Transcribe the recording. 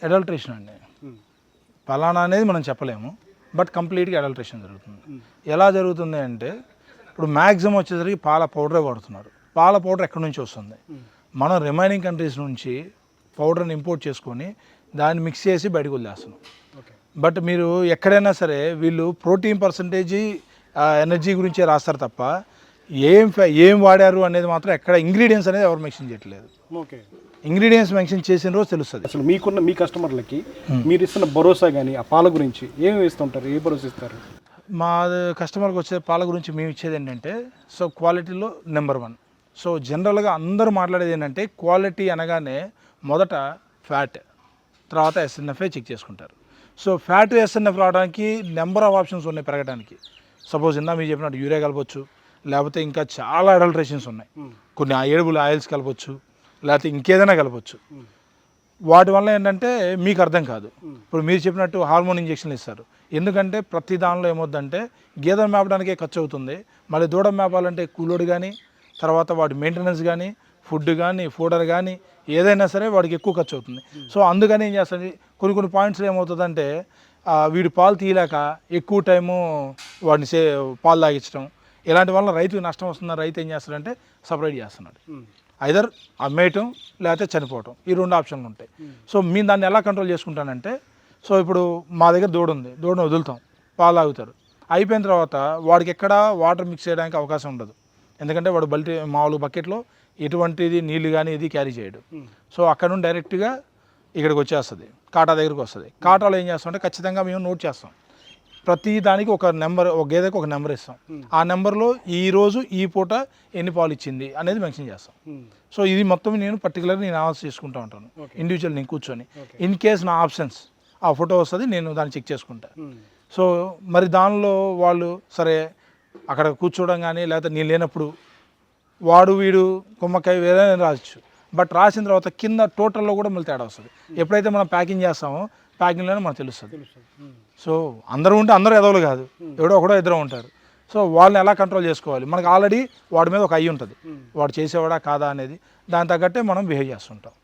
Adulteration అండి. ఫలానా అనేది మనం చెప్పలేము, బట్ కంప్లీట్గా అడల్ట్రేషన్ జరుగుతుంది. ఎలా జరుగుతుంది అంటే ఇప్పుడు మ్యాక్సిమం వచ్చేసరికి పాల పౌడరే వాడుతున్నారు. పాల పౌడర్ ఎక్కడి నుంచి వస్తుంది? మనం రిమైనింగ్ కంట్రీస్ నుంచి పౌడర్ని ఇంపోర్ట్ చేసుకొని దాన్ని మిక్స్ చేసి బయటకు వదిలేస్తున్నాం. బట్ మీరు ఎక్కడైనా సరే వీళ్ళు ప్రోటీన్ పర్సంటేజీ ఎనర్జీ గురించే రాస్తారు తప్ప ఏం వాడారు అనేది మాత్రం ఎక్కడ ఇంగ్రీడియంట్స్ అనేది ఎవరు మెన్షన్ చేయట్లేదు. ఓకే, ఇంగ్రీడియంట్స్ మెన్షన్ చేసిన రోజు తెలుస్తుంది. అసలు మీ కస్టమర్లకి మీరు ఇస్తున్న భరోసా కానీ ఆ పాల గురించి ఏమి ఇస్తుంటారు, ఏ భరోసా ఇస్తారు? మా కస్టమర్కి వచ్చే పాల గురించి మేము ఇచ్చేది ఏంటంటే, సో క్వాలిటీలో నెంబర్ 1. సో జనరల్గా అందరూ మాట్లాడేది ఏంటంటే క్వాలిటీ అనగానే మొదట ఫ్యాట్, తర్వాత ఎస్ఎన్ఎఫ్ఏ చెక్ చేసుకుంటారు. సో ఫ్యాట్ ఎస్ఎన్ఎఫ్ రావడానికి నెంబర్ ఆఫ్ ఆప్షన్స్ ఉన్నాయి పెరగడానికి. సపోజ్ ఇందా మీరు చెప్పినట్టు యూరియా కలపచ్చు, లేకపోతే ఇంకా చాలా అడల్ట్రేషన్స్ ఉన్నాయి. కొన్ని ఏడుగుల ఆయిల్స్ కలపచ్చు, లేకపోతే ఇంకేదైనా కలపచ్చు. వాటి వల్ల ఏంటంటే మీకు అర్థం కాదు. ఇప్పుడు మీరు చెప్పినట్టు హార్మోన్ ఇంజెక్షన్లు ఇస్తారు. ఎందుకంటే ప్రతి దానిలో ఏమవుతుందంటే గేదెలు మేపడానికే ఖర్చు అవుతుంది, మళ్ళీ దూడ మేపాలంటే కూలోడు కానీ, తర్వాత వాటి మెయింటెనెన్స్ కానీ, ఫుడ్ కానీ, ఫోడర్ కానీ ఏదైనా సరే వాడికి ఎక్కువ ఖర్చు అవుతుంది. సో అందుకని ఏం చేస్తుంది, కొన్ని పాయింట్స్లో ఏమవుతుందంటే వీడు పాలు తీయలేక ఎక్కువ టైము వాడిని పాలు తాగించడం, ఇలాంటి వల్ల రైతుకి నష్టం వస్తున్న రైతు ఏం చేస్తాడంటే సపరేట్ చేస్తున్నాడు. ఐదర్ అమ్మేయటం లేకపోతే చనిపోవటం, ఈ 2 ఆప్షన్లు ఉంటాయి. సో మేము దాన్ని ఎలా కంట్రోల్ చేసుకుంటానంటే, సో ఇప్పుడు మా దగ్గర దూడ ఉంది, దూడను వదులుతాం, పాలు తాగుతారు. అయిపోయిన తర్వాత వాడికి ఎక్కడ వాటర్ మిక్స్ చేయడానికి అవకాశం ఉండదు. ఎందుకంటే వాడు మామూలు బకెట్లో ఎటువంటిది నీళ్ళు కానీ ఇది క్యారీ చేయడు. సో అక్కడ నుండి డైరెక్ట్గా ఇక్కడికి వచ్చేస్తుంది, కాటా దగ్గరికి వస్తుంది. కాటాలో ఏం చేస్తామంటే ఖచ్చితంగా మేము నోట్ చేస్తాం. ప్రతి దానికి ఒక నెంబర్, ఒక గేదెకి ఒక నెంబర్ ఇస్తాం. ఆ నెంబర్లో ఈరోజు ఈ పూట ఎన్ని పాలు ఇచ్చింది అనేది మెన్షన్ చేస్తాం. సో ఇది మొత్తం నేను పర్టికులర్గా నేను అనాలిసిస్ చేసుకుంటూ ఉంటాను ఇండివిజువల్. నేను కూర్చొని ఇన్ కేస్ నా ఆప్షన్స్ ఆ ఫోటో వస్తుంది, నేను దాన్ని చెక్ చేసుకుంటా. సో మరి దానిలో వాళ్ళు సరే అక్కడ కూర్చోవడం కానీ లేకపోతే నేను లేనప్పుడు వీడు కొమ్మకాయ వేరే రావచ్చు. బట్ రాసిన తర్వాత కింద టోటల్లో కూడా మళ్ళీ తేడా వస్తుంది. ఎప్పుడైతే మనం ప్యాకింగ్ చేస్తామో ప్యాకింగ్లోనే మనకు తెలుస్తుంది. సో అందరూ ఉంటే అందరూ ఎదవలు కాదు, ఎవడో ఒకడో ఇద్దరు ఉంటారు. సో వాళ్ళని ఎలా కంట్రోల్ చేసుకోవాలి, మనకు ఆల్రెడీ వాడి మీద ఒక ఐ ఉంటుంది, వాడు చేసేవాడా కాదా అనేది. దాని తగ్గట్టే మనం బిహేవ్ చేస్తుంటాం.